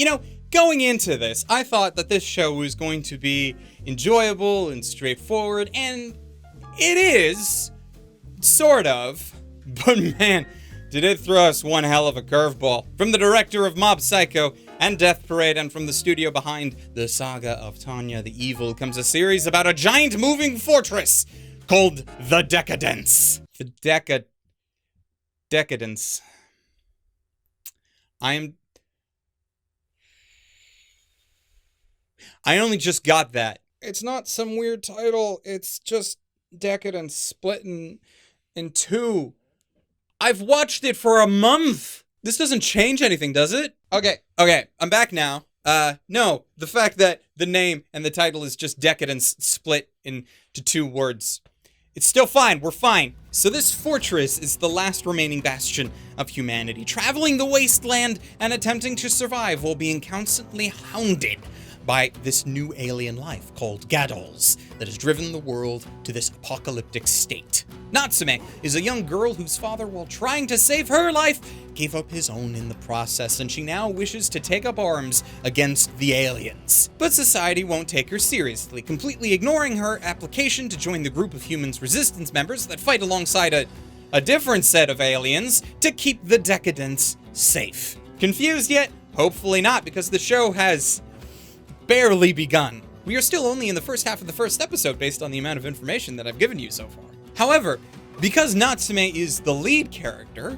You know, going into this, I thought that this show was going to be enjoyable and straightforward, and it is, sort of, but man, did it throw us one hell of a curveball. From the director of Mob Psycho and Death Parade, and from the studio behind the saga of Tanya the Evil, comes a series about a giant moving fortress called the Deca-Dence. The Deca-Dence. I only just got that. It's not some weird title, it's just Deca-Dence split in two. I've watched it for a month. This doesn't change anything, does it? Okay, I'm back now. No, the fact that the name and the title is just Deca-Dence split into two words. It's still fine, we're fine. So this fortress is the last remaining bastion of humanity, traveling the wasteland and attempting to survive while being constantly hounded by this new alien life called Gaddles that has driven the world to this apocalyptic state. Natsume is a young girl whose father, while trying to save her life, gave up his own in the process, and she now wishes to take up arms against the aliens. But society won't take her seriously, completely ignoring her application to join the group of humans resistance members that fight alongside a different set of aliens to keep the Deca-Dence safe. Confused yet? Hopefully not, because the show has barely begun. We are still only in the first half of the first episode based on the amount of information that I've given you so far. However, because Natsume is the lead character,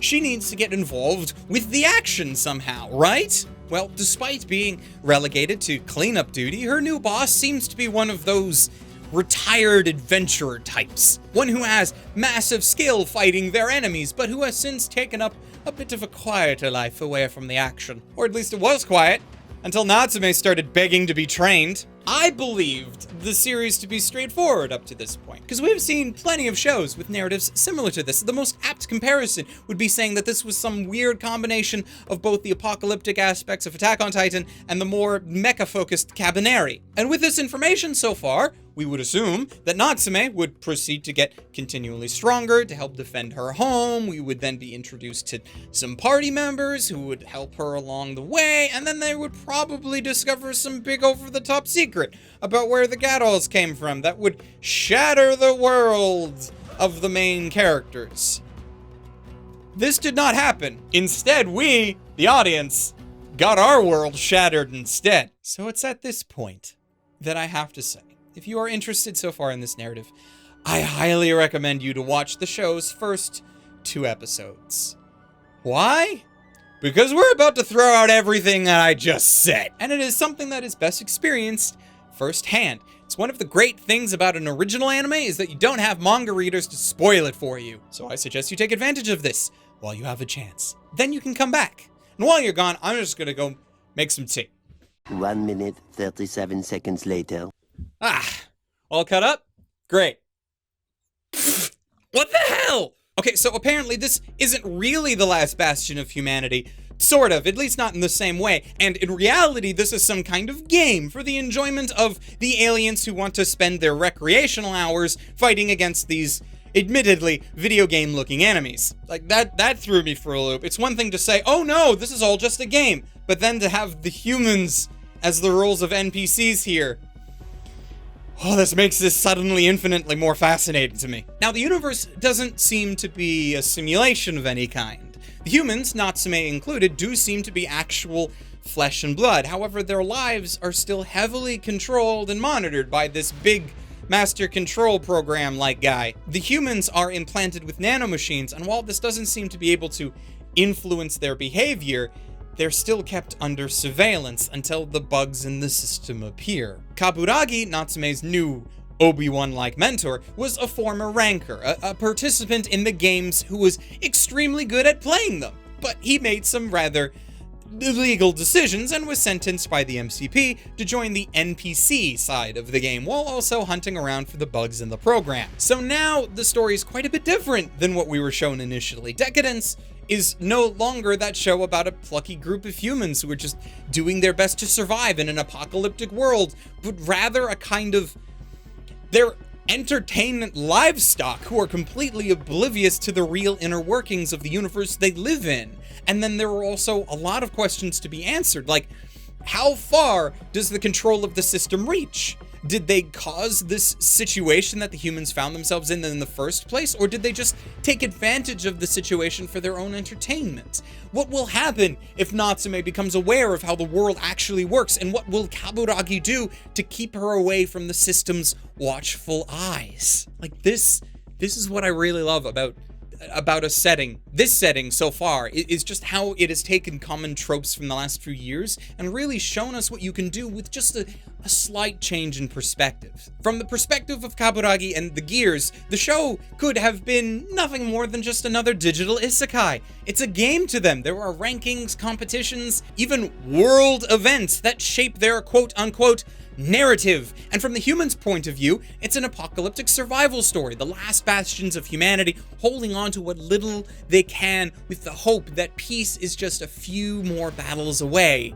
she needs to get involved with the action somehow, right? Well, despite being relegated to cleanup duty, her new boss seems to be one of those retired adventurer types. One who has massive skill fighting their enemies, but who has since taken up a bit of a quieter life away from the action. Or at least it was quiet, until Natsume started begging to be trained. I believed the series to be straightforward up to this point, because we've seen plenty of shows with narratives similar to this. The most apt comparison would be saying that this was some weird combination of both the apocalyptic aspects of Attack on Titan and the more mecha-focused Cabaneri. And with this information so far, we would assume that Natsume would proceed to get continually stronger to help defend her home. We would then be introduced to some party members who would help her along the way, and then they would probably discover some big over-the-top secret about where the Gaddles came from that would shatter the world of the main characters. This did not happen. Instead, we, the audience, got our world shattered instead. So it's at this point that I have to say, if you are interested so far in this narrative, I highly recommend you to watch the show's first 2 episodes. Why? Because we're about to throw out everything that I just said. And it is something that is best experienced firsthand. It's one of the great things about an original anime is that you don't have manga readers to spoil it for you. So I suggest you take advantage of this while you have a chance. Then you can come back. And while you're gone, I'm just gonna go make some tea. 1 minute, 37 seconds later. All cut up? Great. What the hell? Okay, so apparently this isn't really the last bastion of humanity. Sort of, at least not in the same way. And in reality, this is some kind of game for the enjoyment of the aliens who want to spend their recreational hours fighting against these, admittedly, video game-looking enemies. Like, that threw me for a loop. It's one thing to say, oh no, this is all just a game. But then to have the humans as the roles of NPCs here. Oh, this makes this suddenly infinitely more fascinating to me. Now, the universe doesn't seem to be a simulation of any kind. The humans, Natsume included, do seem to be actual flesh and blood. However, their lives are still heavily controlled and monitored by this big master control program-like guy. The humans are implanted with nanomachines, and while this doesn't seem to be able to influence their behavior, they're still kept under surveillance until the bugs in the system appear. Kaburagi, Natsume's new Obi-Wan-like mentor, was a former ranker, a participant in the games who was extremely good at playing them, but he made some rather illegal decisions and was sentenced by the MCP to join the NPC side of the game, while also hunting around for the bugs in the program. So now the story is quite a bit different than what we were shown initially. Deca-Dence is no longer that show about a plucky group of humans who are just doing their best to survive in an apocalyptic world, but rather a kind of... They're entertainment livestock who are completely oblivious to the real inner workings of the universe they live in. And then there are also a lot of questions to be answered, like, how far does the control of the system reach? Did they cause this situation that the humans found themselves in the first place, or did they just take advantage of the situation for their own entertainment? What will happen if Natsume becomes aware of how the world actually works, and what will Kaburagi do to keep her away from the system's watchful eyes? Like, this is what I really love about a setting. This setting so far is just how it has taken common tropes from the last few years and really shown us what you can do with just a slight change in perspective. From the perspective of Kaburagi and the Gears, the show could have been nothing more than just another digital isekai. It's a game to them. There are rankings, competitions, even world events that shape their quote-unquote narrative. And from the humans' point of view, it's an apocalyptic survival story, the last bastions of humanity holding on to what little they can with the hope that peace is just a few more battles away,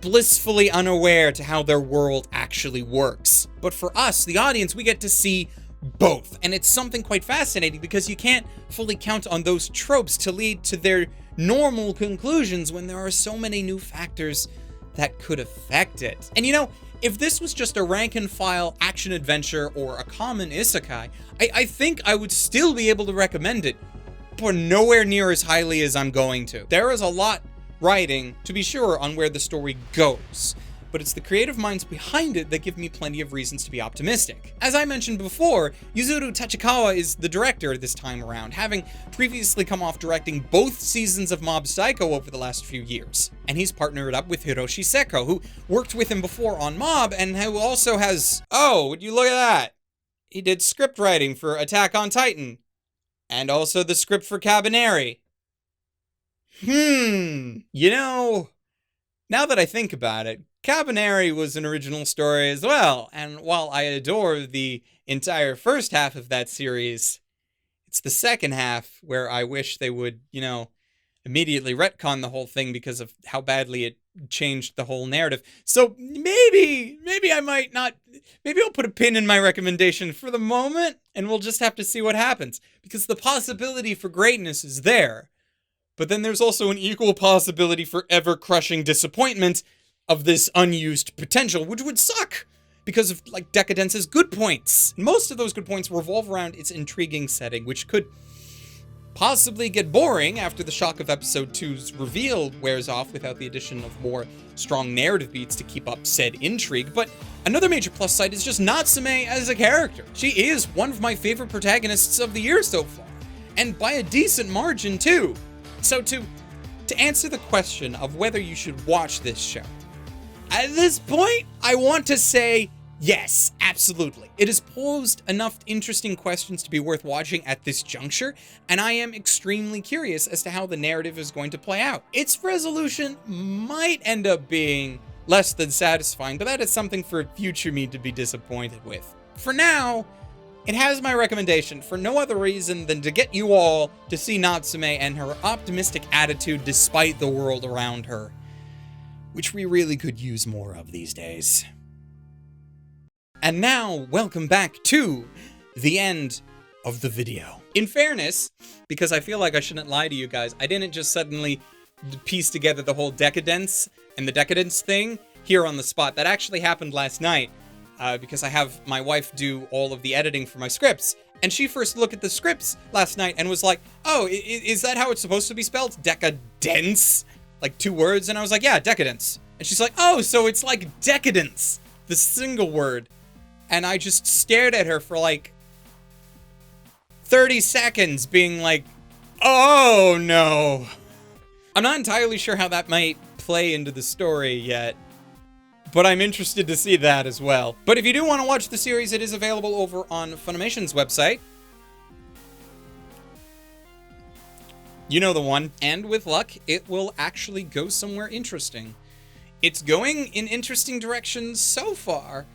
blissfully unaware to how their world actually works. But for us, the audience, we get to see both, and it's something quite fascinating because you can't fully count on those tropes to lead to their normal conclusions when there are so many new factors that could affect it. And you know, if this was just a rank-and-file action-adventure or a common isekai, I think I would still be able to recommend it, but nowhere near as highly as I'm going to. There is a lot riding, to be sure, on where the story goes, but it's the creative minds behind it that give me plenty of reasons to be optimistic. As I mentioned before, Yuzuru Tachikawa is the director this time around, having previously come off directing both seasons of Mob Psycho over the last few years. And he's partnered up with Hiroshi Seko, who worked with him before on Mob, and who also has... Oh, would you look at that? He did script writing for Attack on Titan, and also the script for Cabaneri. You know, now that I think about it, Cabaneri was an original story as well, and while I adore the entire first half of that series, it's the second half where I wish they would, you know, immediately retcon the whole thing because of how badly it changed the whole narrative. So maybe I might not, maybe I'll put a pin in my recommendation for the moment, and we'll just have to see what happens, because the possibility for greatness is there. But then there's also an equal possibility for ever-crushing disappointment of this unused potential, which would suck because of, like, Deca-Dence's good points. Most of those good points revolve around its intriguing setting, which could possibly get boring after the shock of episode 2's reveal wears off without the addition of more strong narrative beats to keep up said intrigue. But another major plus side is just Natsume as a character. She is one of my favorite protagonists of the year so far, and by a decent margin too. So to answer the question of whether you should watch this show, at this point, I want to say yes, absolutely. It has posed enough interesting questions to be worth watching at this juncture, and I am extremely curious as to how the narrative is going to play out. Its resolution might end up being less than satisfying, but that is something for future me to be disappointed with. For now, it has my recommendation for no other reason than to get you all to see Natsume and her optimistic attitude despite the world around her, which we really could use more of these days. And now, welcome back to the end of the video. In fairness, because I feel like I shouldn't lie to you guys, I didn't just suddenly piece together the whole Deca-Dence and the Deca-Dence thing here on the spot. That actually happened last night, because I have my wife do all of the editing for my scripts. And she first looked at the scripts last night and was like, oh, is that how it's supposed to be spelled? Deca-Dence? Like 2 words? And I was like, yeah, Deca-Dence. And she's like, oh, so it's like decadence, the single word. And I just stared at her for like 30 seconds being like, oh no. I'm not entirely sure how that might play into the story yet, but I'm interested to see that as well. But if you do want to watch the series, it is available over on Funimation's website. You know the one. And with luck, it will actually go somewhere interesting. It's going in interesting directions so far,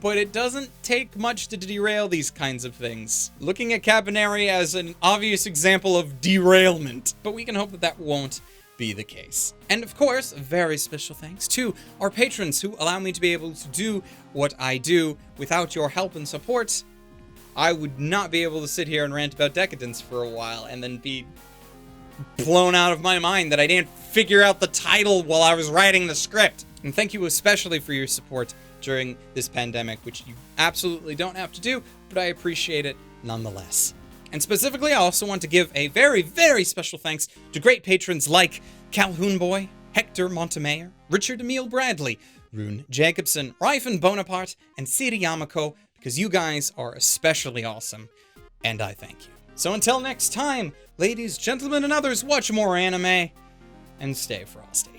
but it doesn't take much to derail these kinds of things. Looking at Cabaneri as an obvious example of derailment, but we can hope that that won't be the case. And of course, a very special thanks to our patrons who allow me to be able to do what I do. Without your help and support, I would not be able to sit here and rant about Deca-Dence for a while and then be blown out of my mind that I didn't figure out the title while I was writing the script. And thank you especially for your support during this pandemic, which you absolutely don't have to do, but I appreciate it nonetheless. And specifically, I also want to give a very, very special thanks to great patrons like Calhoun Boy, Hector Montemayor, Richard Emile Bradley, Rune Jacobson, Ryfen Bonaparte, and Siri Yamako, because you guys are especially awesome, and I thank you. So until next time, ladies, gentlemen, and others, watch more anime, and stay frosty.